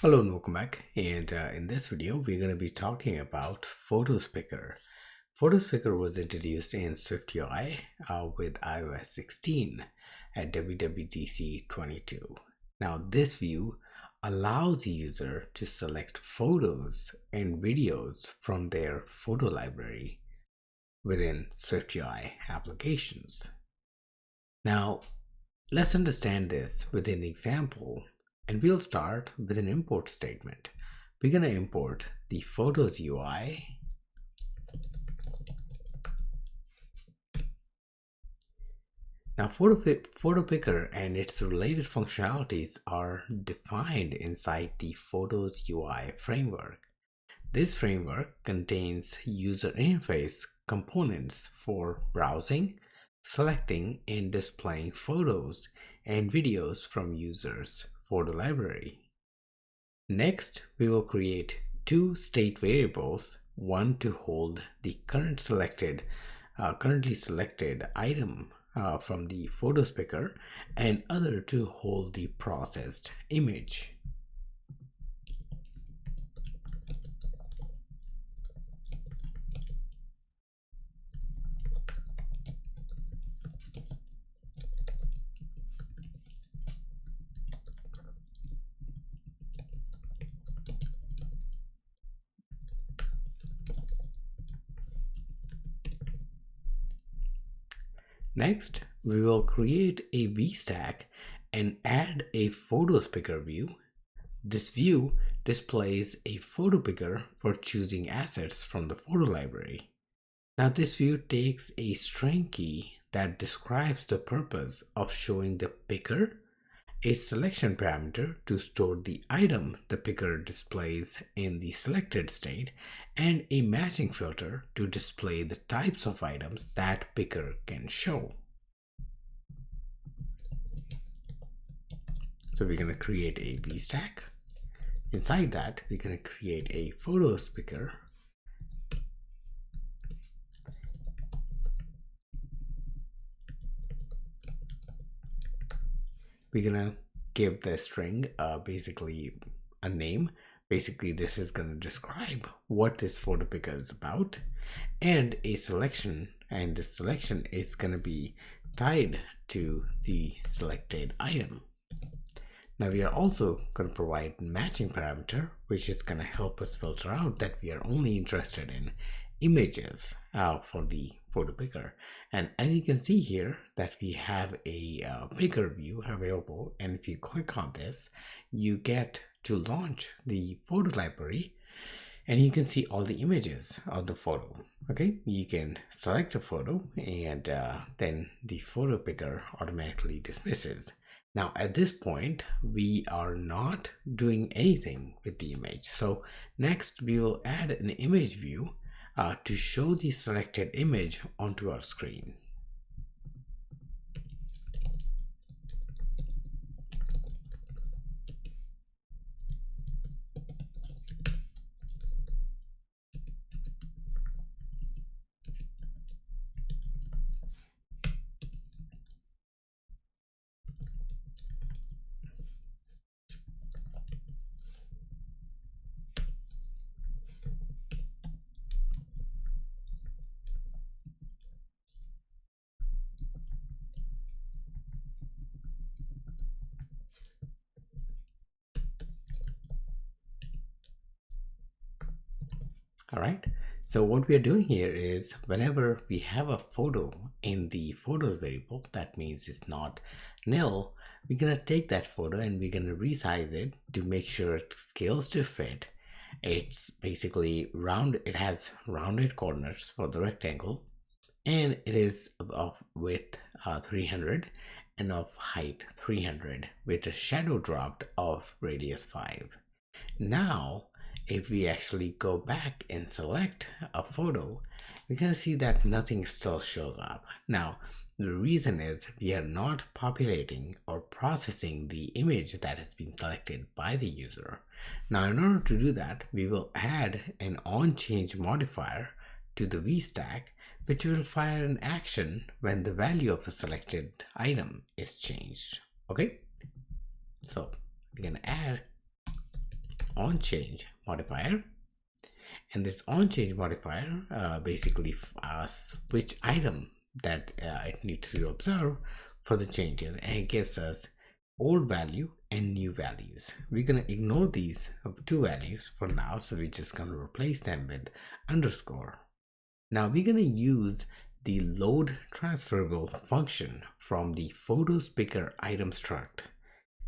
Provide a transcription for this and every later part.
Hello and welcome back, and in this video we're going to be talking about PhotoPicker. PhotoPicker was introduced in SwiftUI with iOS 16 at WWDC 22. Now this view allows the user to select photos and videos from their photo library within SwiftUI applications. Now let's understand this with an example. And we'll start with an import statement. We're going to import the Photos UI. Now, PhotoPicker and its related functionalities are defined inside the Photos UI framework. This framework contains user interface components for browsing, selecting, and displaying photos and videos from users' photo library. Next, we will create two state variables, one to hold the currently selected item from the Photos Picker, and other to hold the processed image. Next, we will create a VStack and add a Photos Picker view. This view displays a photo picker for choosing assets from the photo library. Now this view takes a string key that describes the purpose of showing the picker, a selection parameter to store the item the picker displays in the selected state, and a matching filter to display the types of items that picker can show. So we're going to create a VStack. Inside that, we're going to create a Photos Picker. We're gonna give the string basically a name. Basically, this is gonna describe what this photo picker is about, and a selection, and this selection is gonna be tied to the selected item. Now we are also going to provide matching parameter, which is going to help us filter out that we are only interested in images for the photo picker. And as you can see here that we have a picker view available, and if you click on this, you get to launch the photo library, and you can see all the images of the photo. Okay, you can select a photo, and then the photo picker automatically dismisses. Now at this point, we are not doing anything with the image. So next we will add an image view to show the selected image onto our screen. All right, so what we are doing here is whenever we have a photo in the photos variable, that means it's not nil, we're going to take that photo and we're going to resize it to make sure it scales to fit. It's basically round, it has rounded corners for the rectangle, and it is of width 300 and of height 300 with a shadow dropped of radius 5. Now if we actually go back and select a photo, we can see that nothing still shows up. Now the reason is we are not populating or processing the image that has been selected by the user. Now in order to do that, we will add an onChange modifier to the VStack, which will fire an action when the value of the selected item is changed. Okay, so we're going to add onChange modifier. And this onChange modifier basically which item that it needs to observe for the changes, and it gives us old value and new values. We're going to ignore these two values for now, so we're just going to replace them with underscore. Now we're going to use the load transferable function from the PhotoPicker item struct.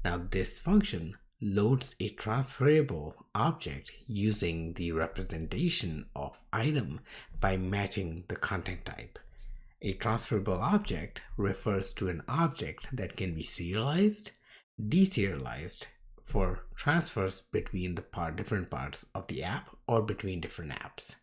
Now this function loads a transferable object using the representation of item by matching the content type. A transferable object refers to an object that can be serialized, deserialized for transfers between the different parts of the app or between different apps.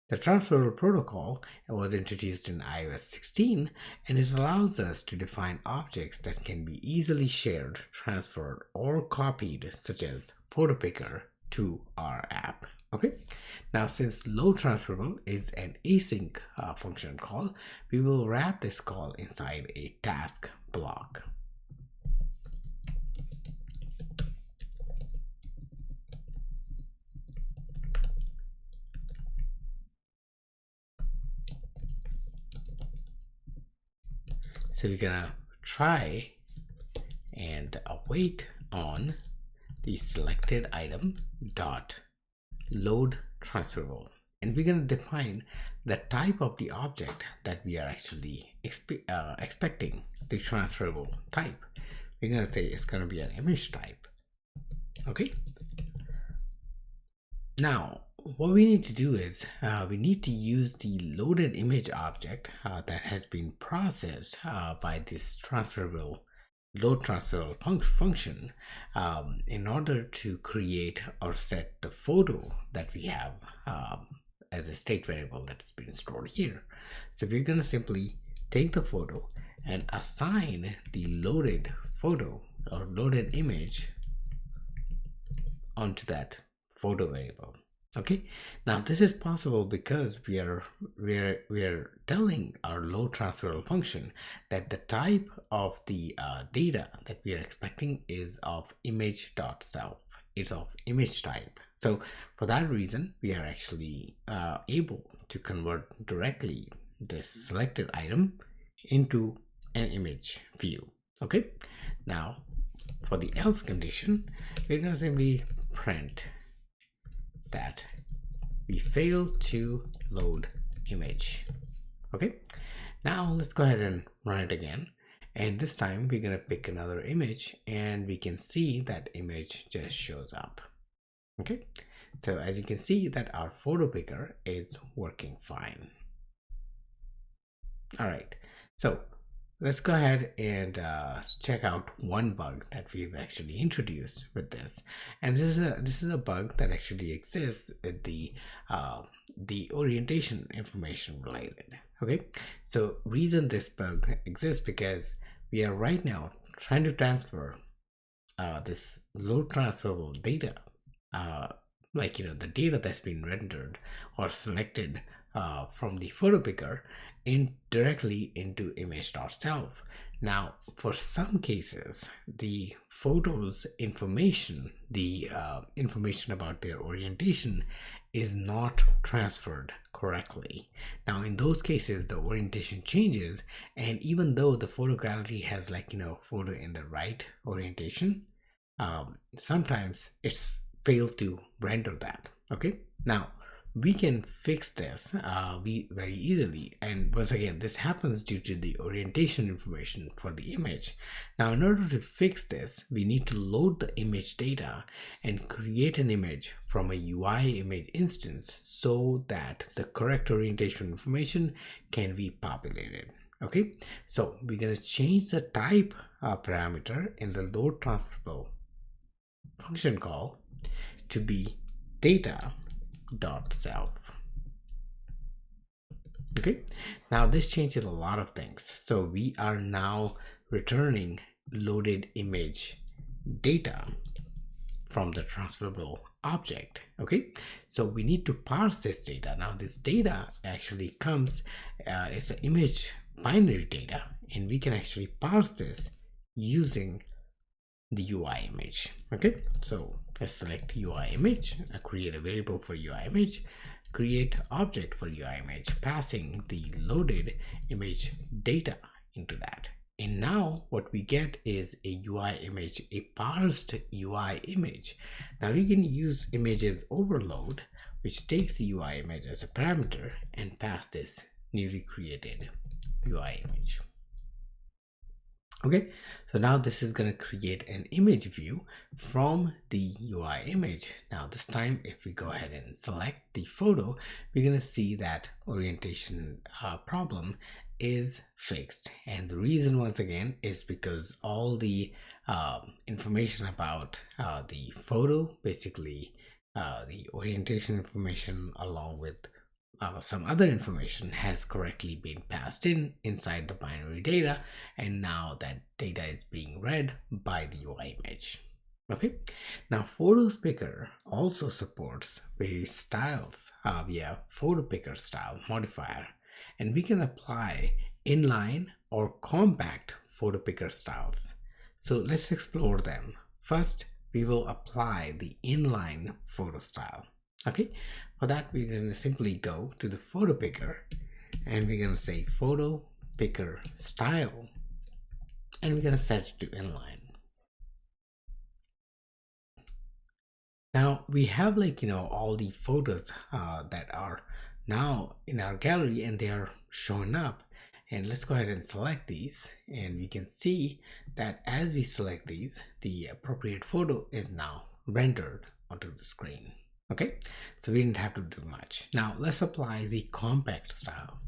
The transferable protocol was introduced in iOS 16, and it allows us to define objects that can be easily shared, transferred, or copied, such as PhotoPicker, to our app. Okay, now since load transferable is an async function call, we will wrap this call inside a task block. So we're gonna try and wait on the selected item dot load transferable, and we're going to define the type of the object that we are actually expecting the transferable type. We're going to say it's going to be an image type. Okay, now what we need to do is we need to use the loaded image object that has been processed by this load transferable function in order to create or set the photo that we have as a state variable that's been stored here. So we're going to simply take the photo and assign the loaded photo or loaded image onto that photo variable. Okay, now this is possible because we are telling our load transferable function that the type of the data that we are expecting is of image.self. It's of image type. So for that reason, we are actually able to convert directly this selected item into an image view. Okay, now for the else condition, we're going to simply print that we fail to load image. Okay, now let's go ahead and run it again, and this time we're going to pick another image, and we can see that image just shows up. Okay, so as you can see that our PhotoPicker is working fine. All right, so let's go ahead and check out one bug that we've actually introduced with this, and this is a bug that actually exists with the orientation information related. Okay, so reason this bug exists because we are right now trying to transfer this load transferable data, like the data that's been rendered or selected from the PhotoPicker directly into image.self. Now, for some cases, the photos information, the information about their orientation is not transferred correctly. Now, in those cases, the orientation changes, and even though the photo gallery has photo in the right orientation, sometimes it's failed to render that. Okay, now we can fix this very easily, and once again this happens due to the orientation information for the image. Now in order to fix this, we need to load the image data and create an image from a UI image instance so that the correct orientation information can be populated. Okay, so we're going to change the type parameter in the load transferable function call to be data.self. Okay, now this changes a lot of things. So we are now returning loaded image data from the transferable object. Okay, so we need to parse this data. Now this data actually comes it's an image binary data, and we can actually parse this using the UI image. Okay, so let's select UI image, create a variable for UI image, create object for UI image, passing the loaded image data into that. And now what we get is a UI image, a parsed UI image. Now we can use images overload, which takes the UI image as a parameter and pass this newly created UI image. Okay, so now this is going to create an image view from the UI image. Now this time, if we go ahead and select the photo, we're going to see that orientation problem is fixed. And the reason, once again, is because all the information about the photo, basically the orientation information along with some other information, has correctly been passed inside the binary data, and now that data is being read by the UI image. Okay, now PhotoPicker also supports various styles via PhotoPicker style modifier, and we can apply inline or compact PhotoPicker styles. So let's explore them. First, we will apply the inline photo style. Okay, for that we're going to simply go to the PhotoPicker and we're going to say PhotoPicker style, and we're going to set it to inline. Now we have all the photos that are now in our gallery, and they are showing up. And let's go ahead and select these, and we can see that as we select these, the appropriate photo is now rendered onto the screen. Okay, so we didn't have to do much. Now let's apply the compact style.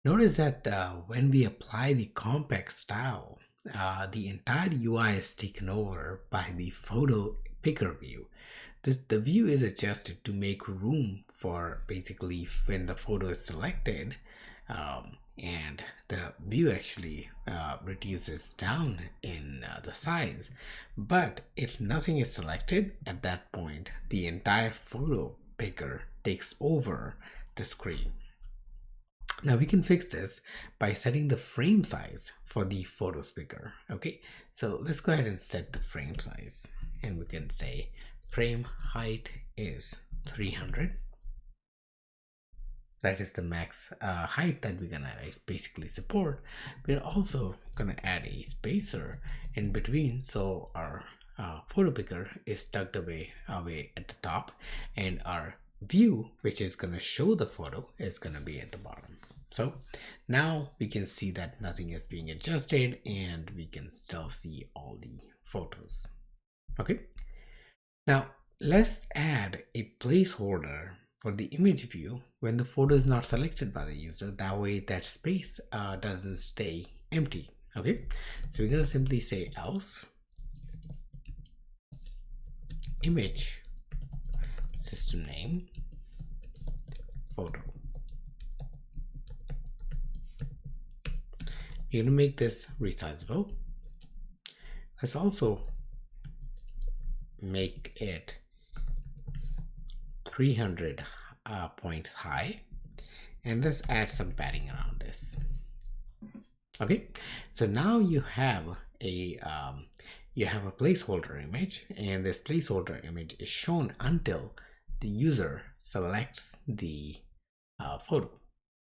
Notice that when we apply the compact style, the entire UI is taken over by the PhotoPicker view. The view is adjusted to make room for basically when the photo is selected, and the view actually reduces down in the size. But if nothing is selected at that point, the entire PhotoPicker takes over the screen. Now we can fix this by setting the frame size for the PhotoPicker. Okay, so let's go ahead and set the frame size, and we can say frame height is 300. That is the max height that we're gonna basically support. We're also gonna add a spacer in between, so our PhotoPicker is tucked away at the top, and our view, which is gonna show the photo, is gonna be at the bottom. So now we can see that nothing is being adjusted, and we can still see all the photos. Okay, now let's add a placeholder for the image view when the photo is not selected by the user. That way that space doesn't stay empty. Okay, so we're gonna simply say else image system name photo. We're gonna make this resizable. Let's also make it 300 points high, and let's add some padding around this. Okay, so now you have a placeholder image, and this placeholder image is shown until the user selects the photo.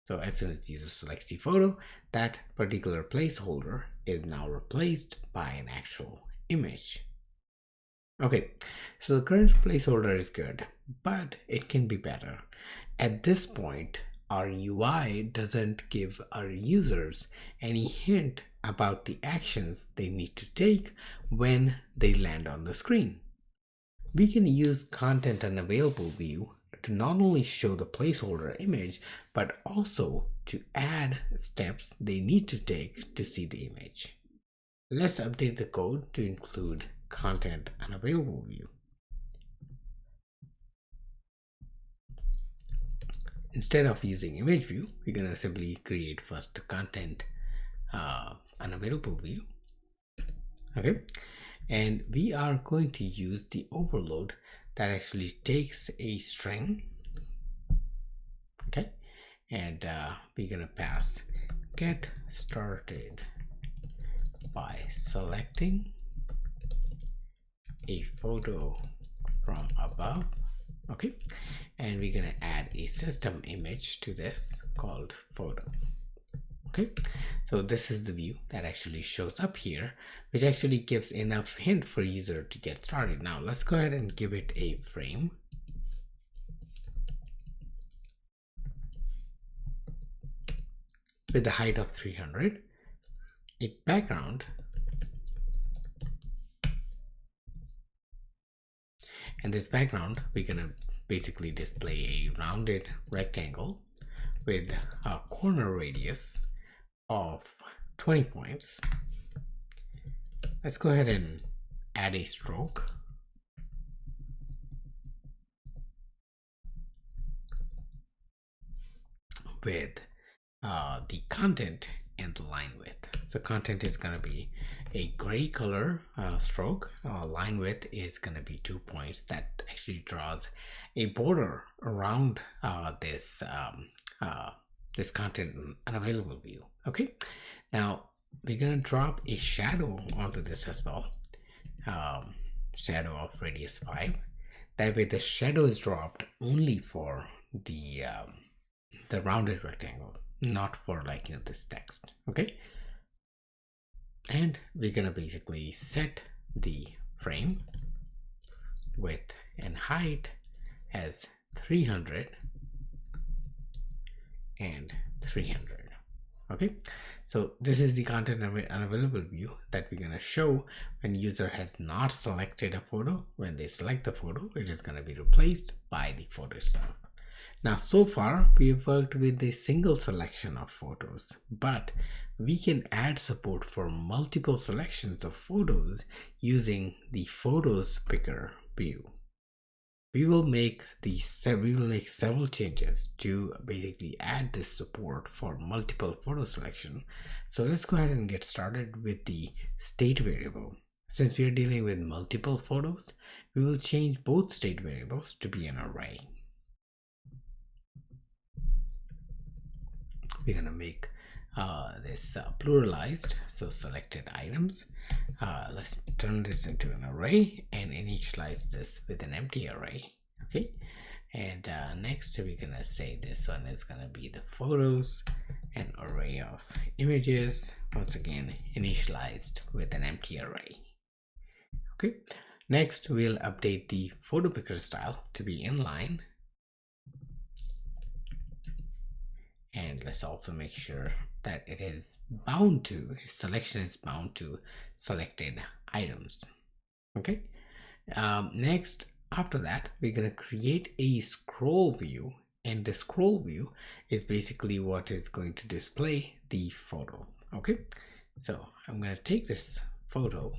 So as soon as the user selects the photo, that particular placeholder is now replaced by an actual image. Okay, so the current placeholder is good, but it can be better. At this point, our UI doesn't give our users any hint about the actions they need to take when they land on the screen. We can use content unavailable view to not only show the placeholder image, but also to add steps they need to take to see the image. Let's update the code to include content unavailable view. Instead of using image view, we're going to simply create first the content unavailable view. Okay, and we are going to use the overload that actually takes a string. Okay, and we're going to pass get started by selecting a photo from above. Okay, and we're gonna add a system image to this called photo. Okay, so this is the view that actually shows up here, which actually gives enough hint for user to get started. Now let's go ahead and give it a frame. With the height of 300, a background, and this background we're gonna basically display a rounded rectangle with a corner radius of 20 points. Let's go ahead and add a stroke. With the content and the line width. So content is going to be a gray color stroke. Line width is going to be 2 points. That actually draws a border around this content unavailable view. Okay, now we're going to drop a shadow onto this as well. Shadow of radius 5. That way the shadow is dropped only for the rounded rectangle, not for this text. Okay, and we're gonna basically set the frame width and height as 300 and 300. Okay, so this is the content unavailable view that we're gonna show when user has not selected a photo. When they select the photo, it is gonna be replaced by the photo itself. Now, so far we've worked with a single selection of photos, but we can add support for multiple selections of photos using the PhotoPicker view. We will make several changes to basically add this support for multiple photo selection. So let's go ahead and get started with the state variable. Since we are dealing with multiple photos, we will change both state variables to be an array. We're gonna make this pluralized, so selected items. Let's turn this into an array and initialize this with an empty array. Okay, and next we're gonna say this one is gonna be the photos, an array of images, once again initialized with an empty array. Okay, next we'll update the PhotoPicker style to be inline. And let's also make sure that it is bound to, selection is bound to selected items. Okay, next, after that, we're going to create a scroll view, and the scroll view is basically what is going to display the photo. Okay, so I'm going to take this photo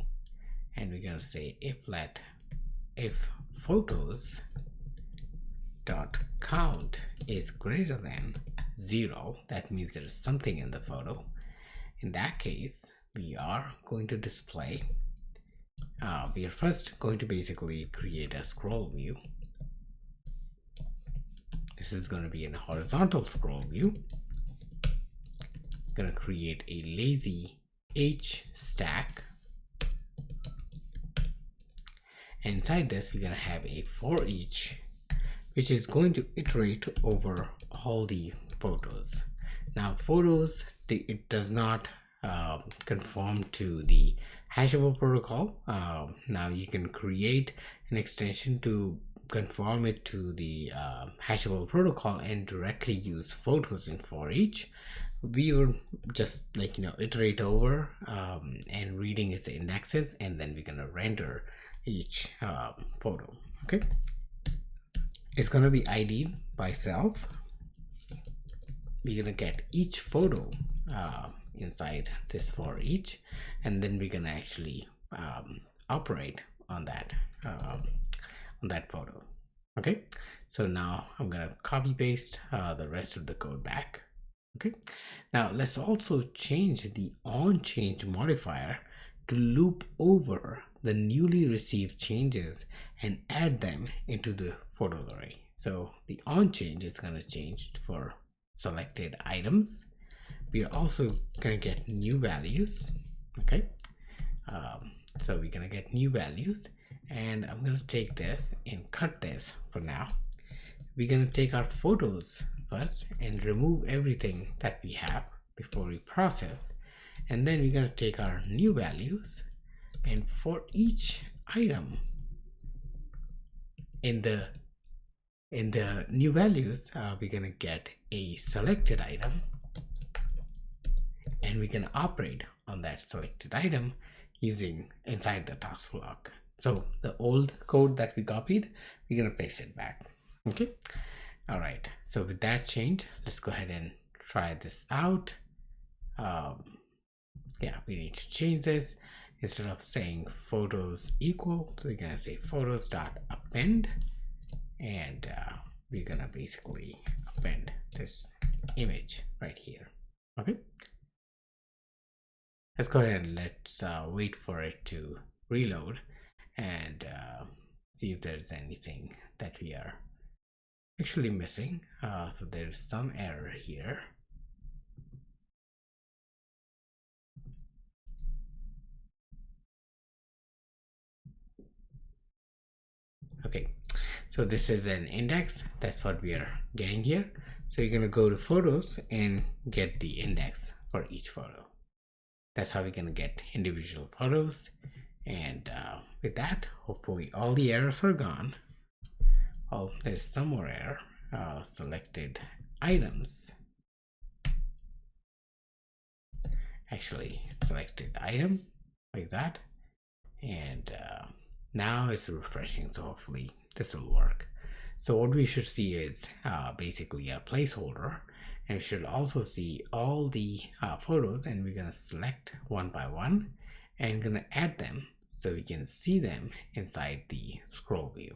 and we're going to say if photos dot count is greater than 0, that means there is something in the photo. In that case, we are going to display, we are first going to basically create a scroll view. This is going to be a horizontal scroll view. Going to create a lazy H stack. And inside this, we're going to have a for each, which is going to iterate over all the photos. Now photos, it does not conform to the hashable protocol. Now you can create an extension to conform it to the hashable protocol and directly use photos in for each. We will just iterate over and reading its indexes, and then we're gonna render each photo. Okay, it's gonna be ID'd by self. We're gonna get each photo inside this for each, and then we're gonna actually operate on that photo. Okay, so now I'm gonna copy paste the rest of the code back. Okay, now let's also change the onChange modifier to loop over the newly received changes and add them into the photo array. So the onChange is going to change for selected items. We are also going to get new values. Okay, So we're gonna get new values, and I'm gonna take this and cut this for now. We're gonna take our photos first and remove everything that we have before we process, and then we're gonna take our new values, and for each item in the new values, we're gonna get a selected item, and we can operate on that selected item using inside the task block. So the old code that we copied, we're gonna paste it back. Okay. All right. So with that change, let's go ahead and try this out. Yeah, we need to change this. Instead of saying photos equal, so we're gonna say photos dot append, and we're gonna basically append this image right here. Okay. Let's go ahead and let's wait for it to reload and see if there's anything that we are actually missing. So there's some error here. Okay, so this is an index. That's what we are getting here. So you're gonna go to photos and get the index for each photo. That's how we're gonna get individual photos. And with that, hopefully all the errors are gone. Oh, there's some more error. Selected items. Actually, selected item like that. And now it's refreshing, so hopefully this will work. So what we should see is basically a placeholder, and we should also see all the photos, and we're gonna select one by one and gonna add them so we can see them inside the scroll view.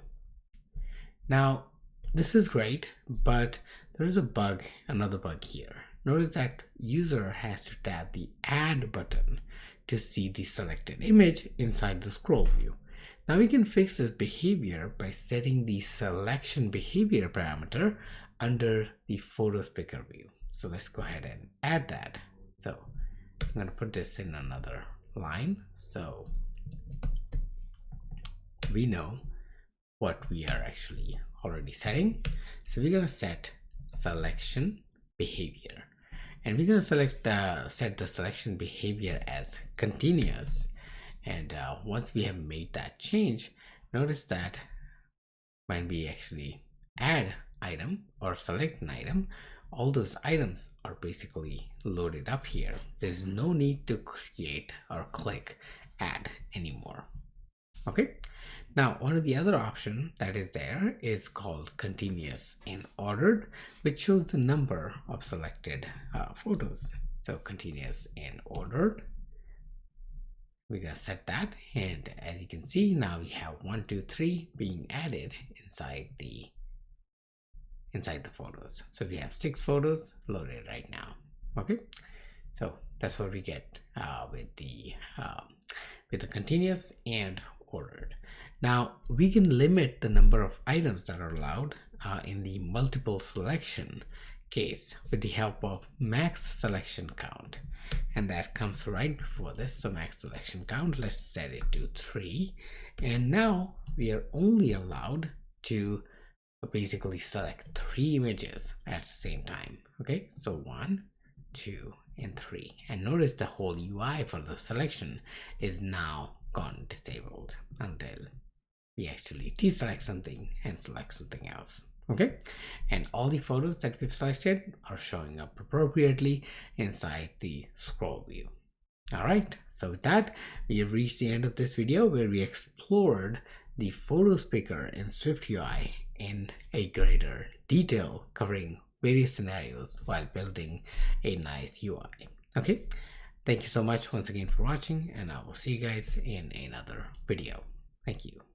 Now this is great, but there is a bug, another bug here. Notice that user has to tap the add button to see the selected image inside the scroll view. Now we can fix this behavior by setting the selection behavior parameter under the photos picker view. So let's go ahead and add that. So I'm going to put this in another line so we know what we are actually already setting. So we're going to set selection behavior, and we're going to set the selection behavior as continuous. And once we have made that change, notice that when we actually add item or select an item, all those items are basically loaded up here. There's no need to create or click add anymore. Okay. Now, one of the other options that is there is called continuous in ordered, which shows the number of selected photos. So continuous in ordered. We're gonna set that, and as you can see, now we have 1, 2, 3 being added inside the photos. So we have 6 photos loaded right now. Okay, so that's what we get with the continuous and ordered. Now we can limit the number of items that are allowed in the multiple selection case with the help of max selection count, and that comes right before this. So max selection count, let's set it to 3, and now we are only allowed to basically select 3 images at the same time. Okay, so 1, 2, and 3, and notice the whole UI for the selection is now gone disabled until we actually deselect something and select something else. Okay, and all the photos that we've selected are showing up appropriately inside the scroll view. All right, so with that, we have reached the end of this video where we explored the photos picker in SwiftUI in a greater detail, covering various scenarios while building a nice UI. Okay, thank you so much once again for watching, and I will see you guys in another video. Thank you.